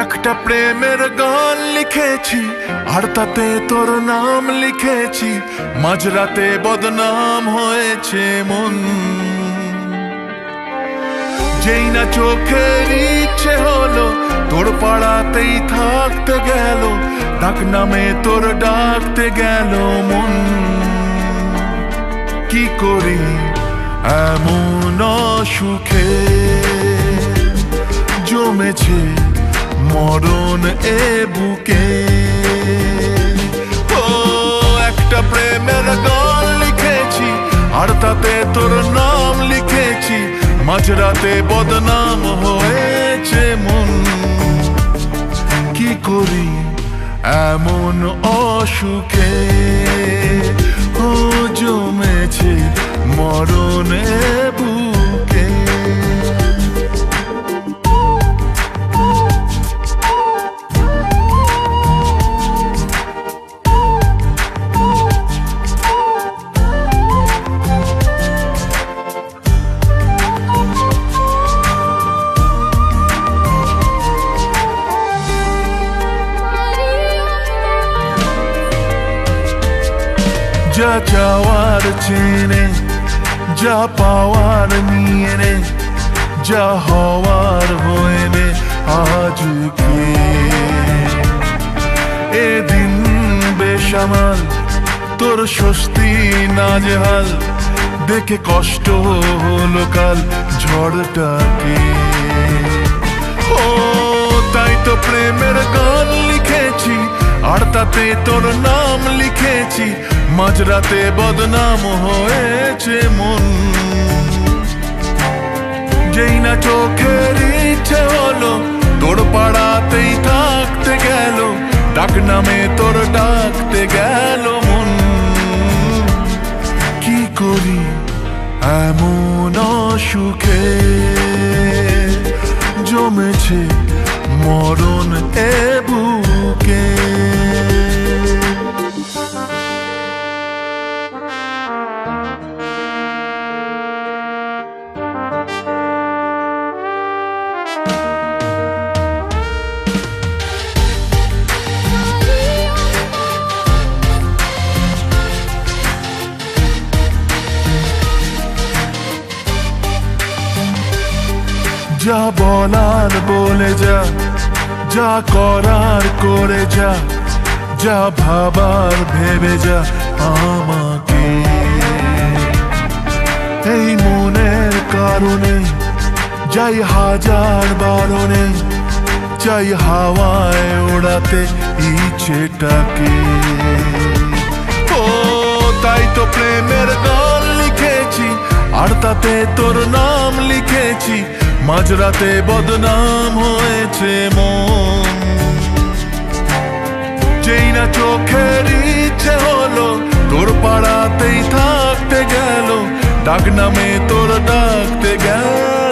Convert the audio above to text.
একটা প্রেমের গান লিখেছি আর তাতে তোর নাম লিখেছি, মাঝরাতে বদনাম হয়েছে মন। যেই না চোখের ইচ্ছে হলো তোর পাড়াতেই থাকতে গেল, ডাক নামে তোর ডাকতে গেল মন। কি করি এমন অসুখে জমেছে মরণ এ বুকে। ও একটা প্রেমের গান লিখেছি আর তাতে তোর নাম লিখেছি, মাঝরাতে বদনাম হয়েছে মন। কি করি এমন অসুখে ও জমেছে মরণ এ বুকে। যা চাওয়ার চেনে, যা পাওয়ার নিয়ে নে, যা হওয়ার হয়ে নে আজকে। এদিন বেসামাল তোর স্বস্তি নাজেহাল, দেখে কষ্ট হলো কাল ঝড়টাকে। ও তাই তো প্রেমের গান লিখেছি আর তাতে তোর নাম লিখেছি, মাঝরাতে বদনাম হয়েছে মন। যেই না চোখের ইচ্ছে হলো তোর পাড়াতেই থাকতে গেল, ডাক নামে তোর ডাকতে গেল মন। কি করি এমন অসুখে জমেছে মরণ এ বুকে। যা বলার বলে যা, যা করার করে যা, যা ভাবার ভেবে যা আমাকে। এই মনের কারণে যাই হাজার বারণে, চাই হাওয়ায় ওড়াতে ইচ্ছেটাকে। ও তাই তো প্রেমের গান লিখেছি আর তাতে তোর নাম লিখেছি, মাঝরাতে বদনাম হয়েছে মন। যেই না চোখের ইচ্ছে হলো তোর পাড়াতেই থাকতে গেল, ডাক নামে তোর ডাকতে গেল।